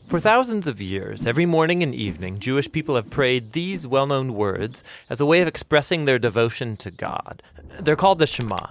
For thousands of years, every morning and evening, Jewish people have prayed these well-known words as a way of expressing their devotion to God. They're called the Shema.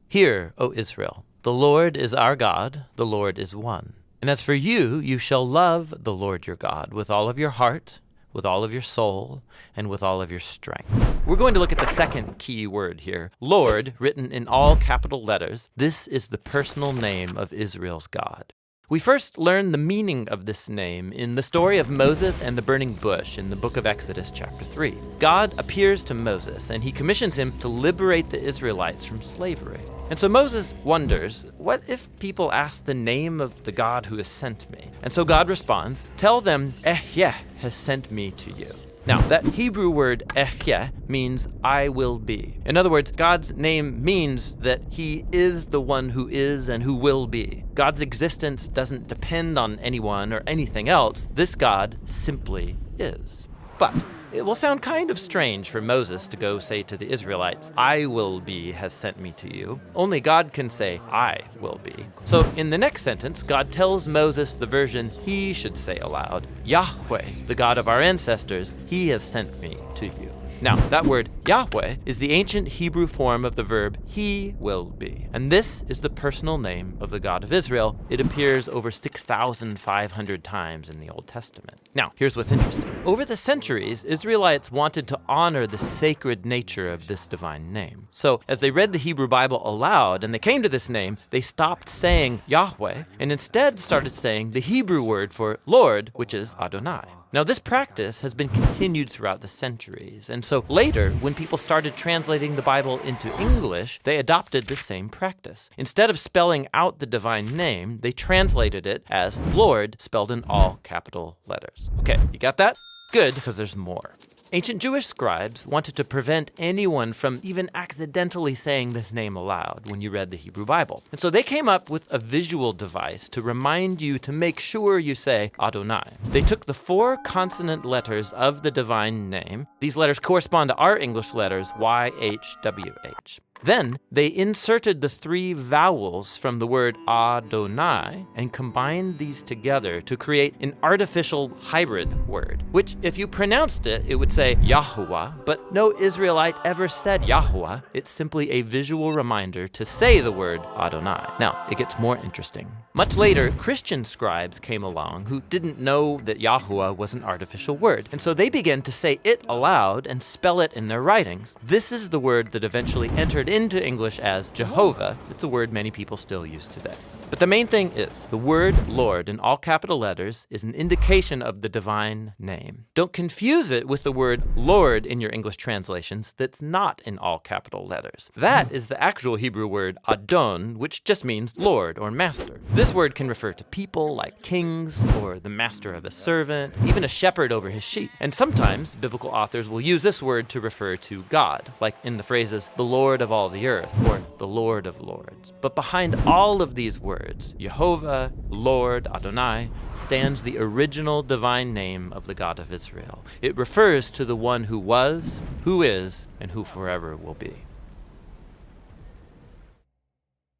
Hear, O Israel, the Lord is our God, the Lord is one. And as for you, you shall love the Lord your God with all of your heart, with all of your soul, and with all of your strength. We're going to look at the second key word here. Lord, written in all capital letters. This is the personal name of Israel's God. We first learn the meaning of this name in the story of Moses and the burning bush in the book of Exodus chapter 3. God appears to Moses and he commissions him to liberate the Israelites from slavery. And so Moses wonders, what if people ask the name of the God who has sent me? And so God responds, tell them, Yehwah has sent me to you. Now, that Hebrew word Yehwah means I will be. In other words, God's name means that he is the one who is and who will be. God's existence doesn't depend on anyone or anything else. This God simply is. But it will sound kind of strange for Moses to go say to the Israelites, I will be has sent me to you. Only God can say, I will be. So in the next sentence, God tells Moses the version he should say aloud, Yahweh, the God of our ancestors, he has sent me to you. Now, that word Yahweh is the ancient Hebrew form of the verb he will be. And this is the personal name of the God of Israel. It appears over 6,500 times in the Old Testament. Now, here's what's interesting. Over the centuries, Israelites wanted to honor the sacred nature of this divine name. So, as they read the Hebrew Bible aloud and they came to this name, they stopped saying Yahweh and instead started saying the Hebrew word for Lord, which is Adonai. Now, this practice has been continued throughout the centuries, and so later, when people started translating the Bible into English, they adopted the same practice. Instead of spelling out the divine name, they translated it as Lord, spelled in all capital letters. Okay, you got that? Good, because there's more. Ancient Jewish scribes wanted to prevent anyone from even accidentally saying this name aloud when you read the Hebrew Bible. And so they came up with a visual device to remind you to make sure you say Adonai. They took the 4 consonant letters of the divine name. These letters correspond to our English letters, YHWH. Then they inserted the 3 vowels from the word Adonai and combined these together to create an artificial hybrid word, which if you pronounced it, it would say Yahweh, but no Israelite ever said Yahweh. It's simply a visual reminder to say the word Adonai. Now, it gets more interesting. Much later, Christian scribes came along who didn't know that Yahweh was an artificial word, and so they began to say it aloud and spell it in their writings. This is the word that eventually entered into English as Jehovah. It's a word many people still use today. But the main thing is, the word Lord in all capital letters is an indication of the divine name. Don't confuse it with the word Lord in your English translations that's not in all capital letters. That is the actual Hebrew word Adon, which just means Lord or master. This word can refer to people like kings or the master of a servant, even a shepherd over his sheep. And sometimes biblical authors will use this word to refer to God, like in the phrases, the Lord of all the earth or the Lord of lords. But behind all of these words, Yehova, Lord, Adonai, stands the original divine name of the God of Israel. It refers to the one who was, who is, and who forever will be.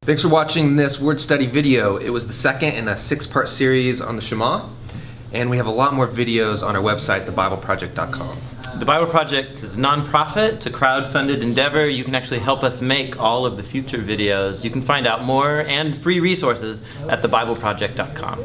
Thanks for watching this word study video. It was the second in a 6-part series on the Shema, and we have a lot more videos on our website, thebibleproject.com. The Bible Project is a nonprofit. It's a crowd-funded endeavor. You can actually help us make all of the future videos. You can find out more and free resources at thebibleproject.com.